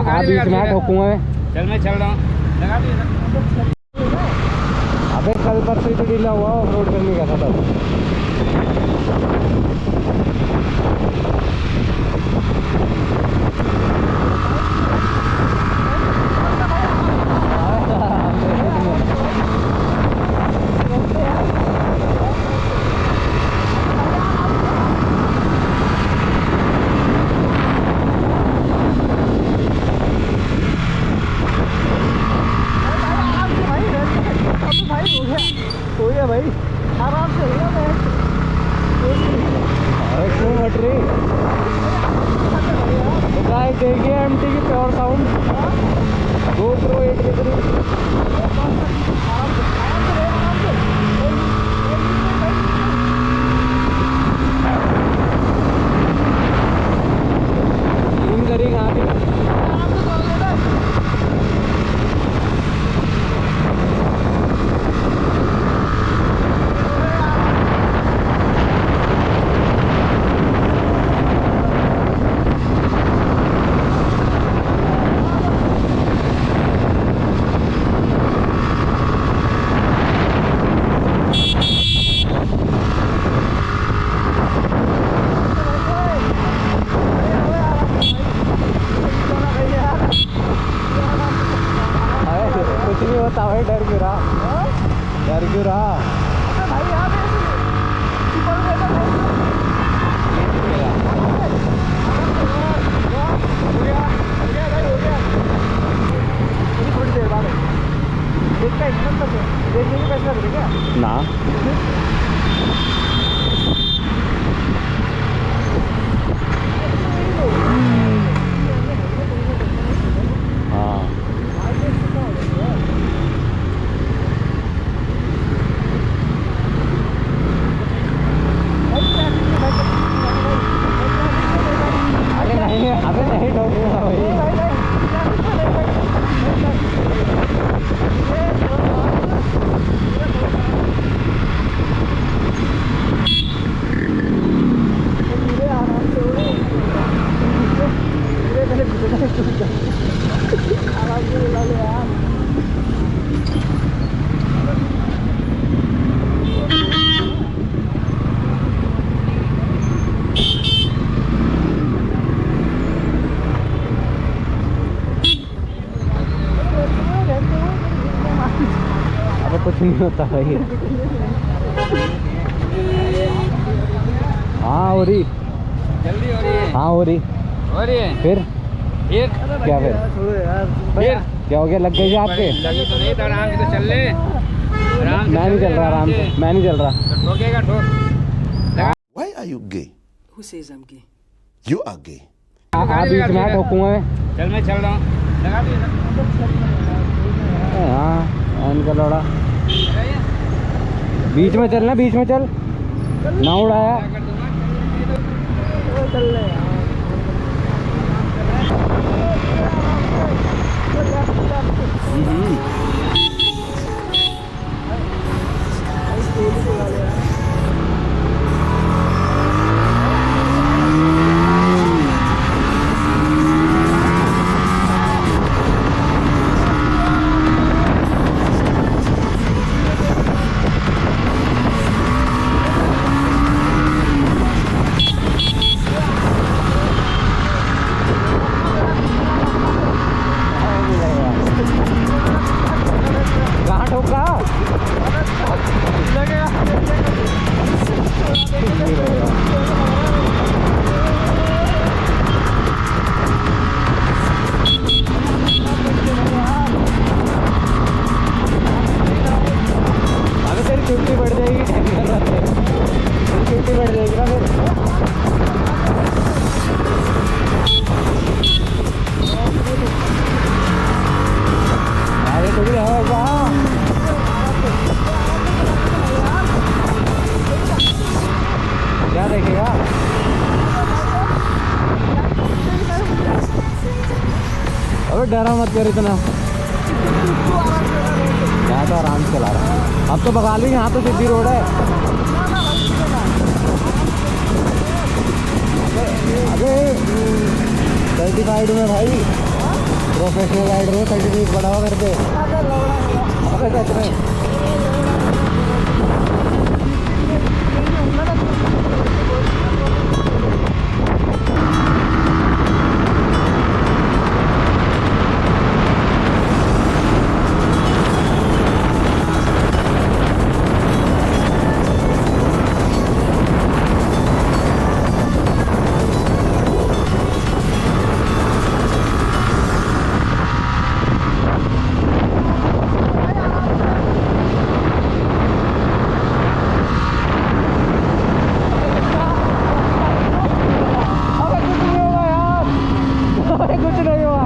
बीच में ठोकूंगा मैं। चल मैं चल रहा हूँ, लगा दिए। अबे कल परसों तो ढीला हुआ ऑफ रोड करने का था तब। हो गया भाई, आराम से हो गया मैं। क्यों हट रही तो गाय देखिए एमटी की प्योर साउंड GoPro 8 में करी। करी कहाँ की भाई, डर क्यों रहा? डर क्यों रहा? थोड़ी देर बाद देखने की पैसा लगेगा ना। अबे नहीं ठोकेगा भाई। कुछ नहीं होता भाई। हाँ हो रही, जल्दी हो रही है। हाँ हो रही है। फिर क्या फिर क्या हो गया? लग गई आपके? लगी तो नहीं, तो आराम से तो चल ले। मैं नहीं चल रहा आराम से, मैं नहीं चल रहा। तो ठोकेगा ठोक। Why are you gay? Who says I'm gay? You are gay. बीच में ठोकूंगा मैं। चल मैं चल रहा हूँ, लगा दिए। हाँ इनका लौड़ा बीच में चलना, बीच में चल ना उड़ाया। छुट्टी बढ़ जाएगी, छुट्टी बढ़ जाएगी ना फिर। आगे थोड़ी होगा, क्या देखेगा? अबे डरा मत कर इतना, मैं तो आराम से चला रहा हूँ। अब तो बघाली यहाँ तो सीधी रोड है। अबे 35 में भाई। प्रोफेशनल राइडर हो, सर्टिफिकेट बना हुआ करते सच में। कुछ नहीं हुआ।